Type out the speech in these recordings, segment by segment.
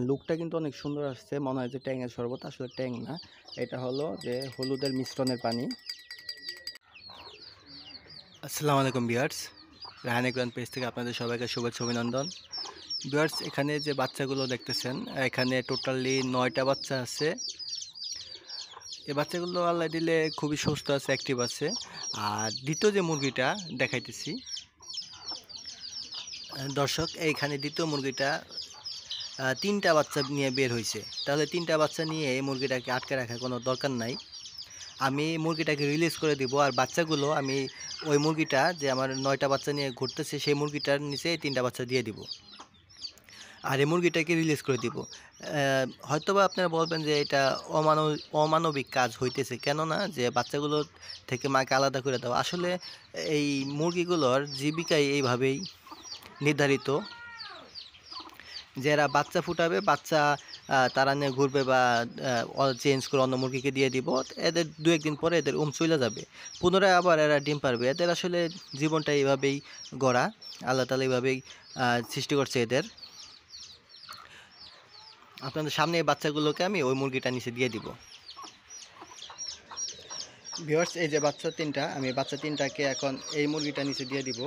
দেখেন লুকটা কিন্তু অনেক সুন্দর আসছে, মনে হয় যে ট্যাংয়ের শরবত, আসলে ট্যাং না, এটা হলো যে হলুদের মিশ্রণের পানি। আসসালামু আলাইকুম ভিউয়ার্স, রাহান এগ্রান পেজ থেকে আপনাদের সবাইকে শুভেচ্ছা অভিনন্দন। ভিউয়ার্স, এখানে যে বাচ্চাগুলো দেখতেছেন, এখানে টোটালি 9টা বাচ্চা আছে। এই বাচ্চাগুলো আল্লাহ দিলে খুবই সুস্থ আছে, অ্যাক্টিভ আছে। আর দ্বিতীয় যে মুরগিটা দেখাইতেছি দর্শক, এইখানে দ্বিতীয় মুরগিটা 3টা বাচ্চা নিয়ে বের হয়েছে। তাহলে 3টা বাচ্চা নিয়ে এই মুরগিটাকে আটকে রাখার কোনো দরকার নাই। আমি মুরগিটাকে রিলিজ করে দিব, আর বাচ্চাগুলো আমি ওই মুরগিটা যে আমার 9টা বাচ্চা নিয়ে ঘুরতেছে সেই মুরগিটার নিচে 3টা বাচ্চা দিয়ে দিব, আর এই মুরগিটাকে রিলিজ করে দিব। হয়তোবা আপনারা বলবেন যে এটা অমানবিক কাজ হইতেছে, কেননা যে বাচ্চাগুলো থেকে মাকে আলাদা করে দেওয়া। আসলে এই মুরগিগুলোর জীবিকাই এইভাবেই নির্ধারিত, যারা বাচ্চা ফুটাবে, বাচ্চা তারা নিয়ে ঘুরবে বা চেঞ্জ করে অন্য মুরগিকে দিয়ে দিব। এদের 2-1 দিন পরে এদের চলে যাবে, পুনরায় আবার এরা ডিম পারবে। এদের আসলে জীবনটা এইভাবেই গড়া, আল্লাহ তাআলা এইভাবেই সৃষ্টি করছে এদের। আপনাদের সামনে এই বাচ্চাগুলোকে আমি ওই মুরগিটা নিচে দিয়ে দিব। ভিউয়ার্স, এই যে বাচ্চা 3টা, আমি বাচ্চা 3টাকে এখন এই মুরগিটা নিচে দিয়ে দিব।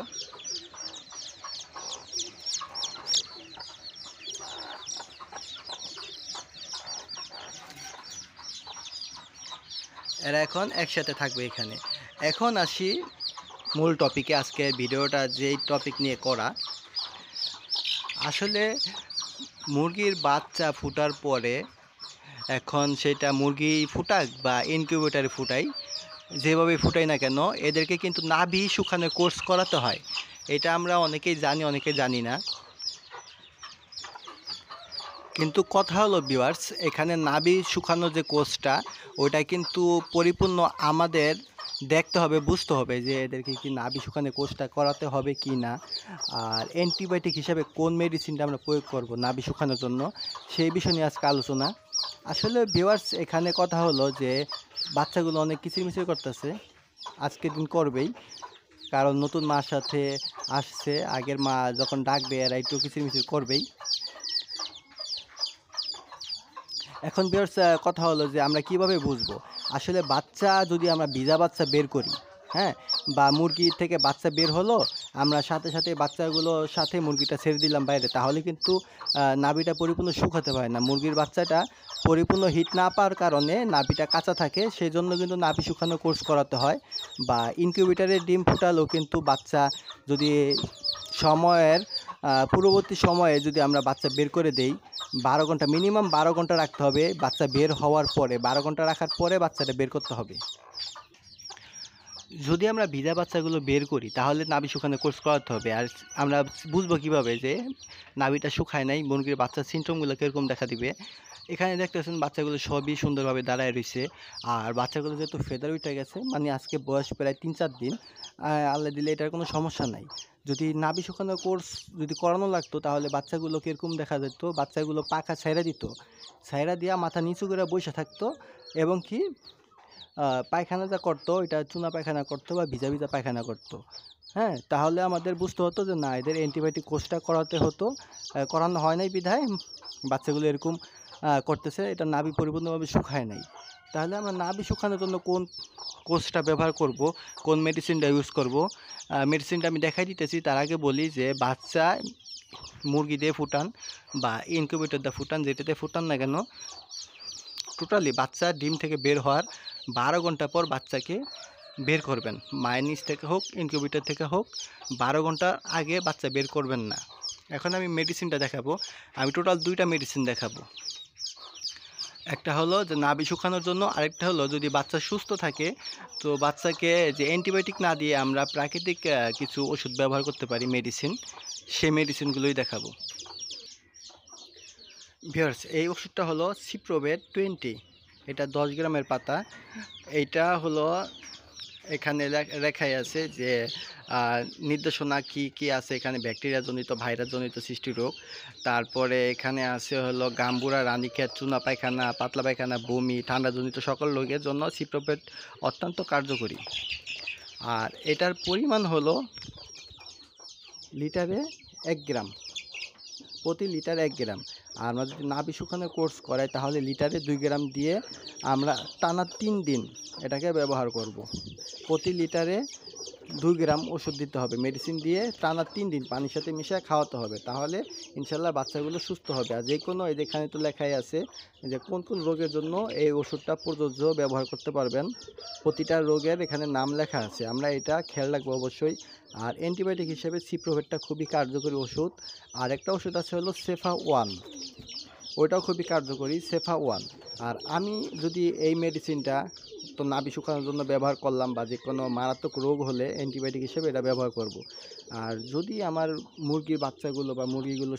এরা এখন একসাথে থাকবে এখানে। এখন আসি মূল টপিকে, আজকের ভিডিওটা যেই টপিক নিয়ে করা। আসলে মুরগির বাচ্চা ফুটার পরে, এখন সেটা মুরগি ফুটাক বা ইনকিউবেটারে ফুটাই, যেভাবে ফুটাই না কেন, এদেরকে কিন্তু নাভি শুকানোর কোর্স করাতে হয়। এটা আমরা অনেকেই জানি, অনেকে জানি না। কিন্তু কথা হলো ভিউয়ার্স, এখানে নাভি শুকানোর যে কোর্সটা, ওইটা কিন্তু পরিপূর্ণ আমাদের দেখতে হবে, বুঝতে হবে যে এদেরকে কি নাভি শুকানোর কোর্সটা করাতে হবে কি না, আর অ্যান্টিবায়োটিক হিসাবে কোন মেডিসিনটা আমরা প্রয়োগ করব নাভি শুকানোর জন্য, সেই বিষয় নিয়ে আজকে আলোচনা। আসলে ভিউয়ার্স, এখানে কথা হলো যে বাচ্চাগুলো অনেক কিচিরমিচির করতেছে, আজকের দিন করবেই, কারণ নতুন মার সাথে আসছে, আগের মা যখন ডাকবে এরা একটু কিচিরমিচির করবেই। এখন ভিউয়ার্স, কথা হলো যে আমরা কিভাবে বুঝবো আসলে বাচ্চা, যদি আমরা ভিজা বাচ্চা বের করি, হ্যাঁ, বা মুরগি থেকে বাচ্চা বের হলো, আমরা সাথে সাথে বাচ্চাগুলো সাথে মুরগিটা ছেড়ে দিলাম বাইরে, তাহলে কিন্তু নাভিটা পরিপূর্ণ শুকাতে পারে না। মুরগির বাচ্চাটা পরিপূর্ণ হিট না পাওয়ার কারণে নাভিটা কাঁচা থাকে, সেই জন্য কিন্তু নাভি শুকানো কোর্স করাতে হয়। বা ইনকিউবেটারে ডিম ফুটালেও কিন্তু বাচ্চা যদি সময়ের পূর্ববর্তী সময়ে যদি আমরা বাচ্চা বের করে দেই, 12 ঘন্টা, মিনিমাম 12 ঘন্টা রাখতে হবে বাচ্চা বের হওয়ার পরে, 12 ঘন্টা রাখার পরে বাচ্চাটা বের করতে হবে। যদি আমরা ভিজা বাচ্চাগুলো বের করি তাহলে নাভি শুকানো কোর্স করাতে হবে। আর আমরা বুঝবো কিভাবে যে নাভিটা শুকায় নাই, মুরগির বাচ্চার সিমটমগুলো কীরকম দেখা দিবে। এখানে দেখতেছেন বাচ্চাগুলো সবই সুন্দরভাবে দাঁড়ায় রয়েছে, আর বাচ্চাগুলো যেহেতু ফেদার উঠে গেছে, মানে আজকে বয়স প্রায় 3-4 দিন, আল্লাহ দিলে এটার কোনো সমস্যা নাই। যদি নাভি শুকানোর কোর্স যদি করানো লাগতো তাহলে বাচ্চাগুলো কীরকম দেখা যেত, বাচ্চাগুলো পাখা ছাইড়া দিত, ছাইড়া দিয়া মাথা নিচু করে বসে থাকতো, এবং কি পায়খানা যা করতো এটা চুনা পায়খানা করতো বা ভিজা ভিজা পায়খানা করতো। হ্যাঁ, তাহলে আমাদের বুঝতে হতো যে না, এদের অ্যান্টিবায়োটিক কোর্সটা করাতে হতো, করানো হয় নাই বিধায় বাচ্চাগুলো এরকম করতেছে, এটা নাভি পরিপূর্ণভাবে শুকায় নাই। তাহলে আমরা নাভি শুকানোর জন্য কোন কোর্সটা ব্যবহার করব, কোন মেডিসিনটা ইউজ করব, মেডিসিনটা আমি দেখাই দিতেছি। তার আগে বলি যে বাচ্চা মুরগি দিয়ে ফুটান বা ইনকিউবেটর দিয়ে ফুটান, যেটাতে ফুটান না কেন, টোটালি বাচ্চা ডিম থেকে বের হওয়ার 12 ঘন্টা পর বাচ্চাকে বের করবেন। মায়ের নিচ থেকে হোক, ইনকিউবেটর থেকে হোক, 12 ঘন্টা আগে বাচ্চা বের করবেন না। এখন আমি মেডিসিনটা দেখাবো, আমি টোটাল 2টা মেডিসিন দেখাবো। একটা হলো যে নাভি শুকানোর জন্য, আরেকটা হলো যদি বাচ্চা সুস্থ থাকে তো বাচ্চাকে যে অ্যান্টিবায়োটিক না দিয়ে আমরা প্রাকৃতিক কিছু ওষুধ ব্যবহার করতে পারি, মেডিসিন, সেই মেডিসিনগুলোই দেখাবো। ভিউয়ার্স, এই ওষুধটা হলো সিপ্রোভেট 20, এটা 10 গ্রামের পাতা। এইটা হলো এখানে লেখাই আছে যে নির্দেশনা কি কি আছে, এখানে ব্যাকটেরিয়া জনিত, ভাইরাস জনিত সৃষ্টি রোগ, তারপরে এখানে আছে হলো গাম্বুরা, রানীক্ষেত, চুনা পায়খানা, পাতলা পায়খানা, বমি, ঠান্ডা জনিত সকল রোগের জন্য সিপ্রোভেট অত্যন্ত কার্যকরী। আর এটার পরিমাণ হলো লিটারে 1 গ্রাম, প্রতি লিটার 1 গ্রাম। আর আমরা যদি নাভি শুকানোর কোর্স করাই তাহলে লিটারে 2 গ্রাম দিয়ে আমরা টানা 3 দিন এটাকে ব্যবহার করব। প্রতি লিটারে 2 গ্রাম ওষুধ দিতে হবে, মেডিসিন দিয়ে টানা 3 দিন পানির সাথে মিশিয়ে খাওয়াতে হবে। তাহলে ইনশাল্লাহ বাচ্চাগুলো সুস্থ হবে। আর যে কোনো এই যেখানে তো লেখাই আছে যে কোন কোন রোগের জন্য এই ওষুধটা প্রযোজ্য ব্যবহার করতে পারবেন। প্রতিটা রোগের এখানে নাম লেখা আছে, আমরা এটা খেয়াল রাখবো অবশ্যই। আর অ্যান্টিবায়োটিক হিসেবে সিপ্রোভেটটা খুবই কার্যকরী ওষুধ। আর একটা ওষুধ আছে হলো সেফা ওয়ান, ওইটাও খুবই কার্যকরী, সেফা ওয়ান। আর আমি যদি এই মেডিসিনটা তো নাভি শুকানোর জন্য ব্যবহার করলাম বা যে কোনো মারাত্মক রোগ হলে অ্যান্টিবায়োটিক হিসেবে এটা ব্যবহার করব। আর যদি আমার মুরগির বাচ্চাগুলো বা মুরগিগুলো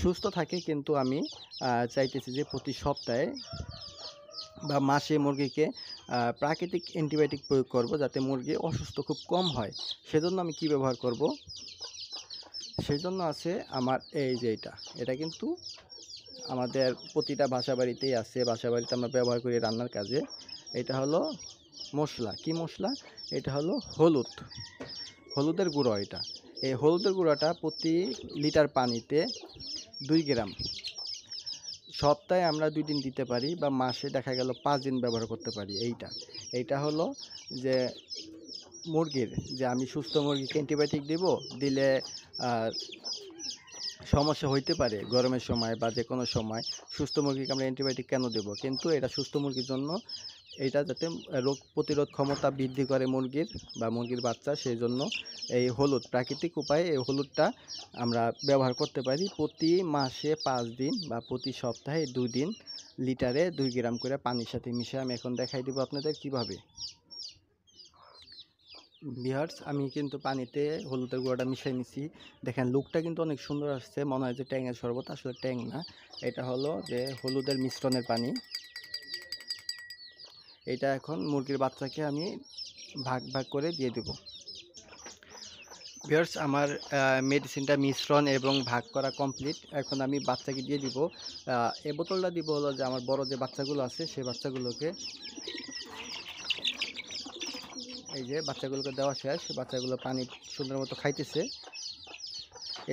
সুস্থ থাকে কিন্তু আমি চাইতেছি যে প্রতি সপ্তাহে বা মাসে মুরগিকে প্রাকৃতিক অ্যান্টিবায়োটিক প্রয়োগ করব যাতে মুরগি অসুস্থ খুব কম হয়। সেজন্য আমি কি ব্যবহার করব, সেজন্য আছে আমার এই যে এটা কিন্তু আমাদের প্রতিটা বাসা বাড়িতেই আছে, বাসা বাড়িতে আমরা ব্যবহার করি রান্নার কাজে। এটা হলো মশলা, কি মশলা? এটা হলো হলুদের গুঁড়ো। এই হলুদের গুঁড়োটা প্রতি লিটার পানিতে 2 গ্রাম, সপ্তাহে আমরা 2 দিন দিতে পারি বা মাসে দেখা গেল 5 দিন ব্যবহার করতে পারি। এইটা হলো যে মুরগির, যে আমি সুস্থ মুরগিকে অ্যান্টিবায়োটিক দিলে সমস্যা হইতে পারে গরমের সময় বা যে কোনো সময়। সুস্থ মুরগিকে আমরা অ্যান্টিবায়োটিক কেন দেব? কিন্তু এটা সুস্থ মুরগির জন্য, এটা যাতে রোগ প্রতিরোধ ক্ষমতা বৃদ্ধি করে মুরগির বা মুরগির বাচ্চা, সেই জন্য এই হলুদ প্রাকৃতিক উপায়ে এই হলুদটা আমরা ব্যবহার করতে পারি প্রতি মাসে 5 দিন বা প্রতি সপ্তাহে 2 দিন, লিটারে 2 গ্রাম করে পানির সাথে মিশিয়ে। আমি এখন দেখাই দেবো আপনাদের কিভাবে। ভিউয়ার্স, আমি কিন্তু পানিতে হলুদের গুঁড়োটা মিশিয়ে নিছি। দেখেন লুকটা কিন্তু অনেক সুন্দর আসছে, মনে হয় যে ট্যাঙের শরবত, আসলে ট্যাং না, এটা হলো যে হলুদের মিশ্রণের পানি। এটা এখন মুরগির বাচ্চাকে আমি ভাগ ভাগ করে দিয়ে দেব। ভিউয়ার্স, আমার মেডিসিনটা মিশ্রণ এবং ভাগ করা কমপ্লিট। এখন আমি বাচ্চাকে দিয়ে দিব। এই বোতলটা দিব হলো যে আমার বড় যে বাচ্চাগুলো আছে সেই বাচ্চাগুলোকে, এই যে বাচ্চাগুলোকে দেওয়া শেষ, বাচ্চাগুলো পানি সুন্দর মতো খাইতেছে।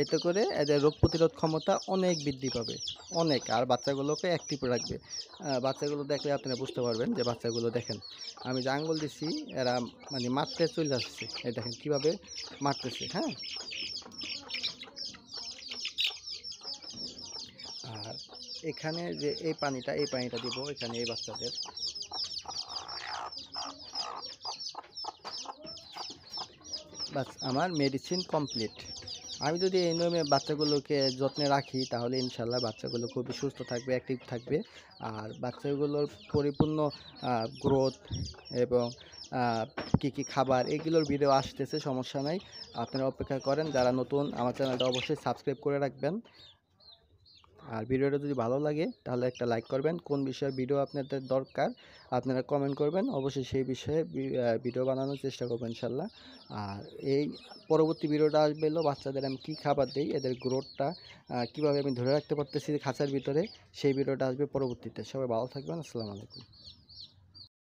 এতে করে এদের রোগ প্রতিরোধ ক্ষমতা অনেক বৃদ্ধি পাবে, অনেক। আর বাচ্চাগুলোকে অ্যাক্টিভ রাখবে। বাচ্চাগুলো দেখলে আপনারা বুঝতে পারবেন যে বাচ্চাগুলো দেখেন আমি যে আঙ্গুল দিছি এরা মানে মারতে চলে আসছে, এই দেখেন কীভাবে মারতেছে। হ্যাঁ, আর এখানে যে এই পানিটা দিব এখানে এই বাচ্চাদের। বাস, আমার মেডিসিন কমপ্লিট। আমি যদি এই নিয়মে বাচ্চাগুলোকে যত্নে রাখি তাহলে ইনশাল্লাহ বাচ্চাগুলো খুবই সুস্থ থাকবে, অ্যাক্টিভ থাকবে। আর বাচ্চাগুলোর পরিপূর্ণ গ্রোথ এবং কী কী খাবার এগুলোর ভিডিও আসতেছে, সমস্যা নাই, আপনারা অপেক্ষা করেন। যারা নতুন আমার চ্যানেলটা অবশ্যই সাবস্ক্রাইব করে রাখবেন। আর ভিডিওটা যদি ভালো লাগে তাহলে একটা লাইক করবেন। কোন বিষয়ে ভিডিও আপনাদের দরকার আপনারা কমেন্ট করবেন, অবশ্যই সেই বিষয়ে ভিডিও বানানোর চেষ্টা করবো ইনশাল্লাহ। আর এই পরবর্তী ভিডিওটা আসবে হলো বাচ্চাদের আমি কী খাবার দিই, এদের গ্রোথটা কীভাবে আমি ধরে রাখতে পারতেছি খাঁচার ভিতরে, সেই ভিডিওটা আসবে পরবর্তীতে। সবাই ভালো থাকবেন, আসসালামু আলাইকুম।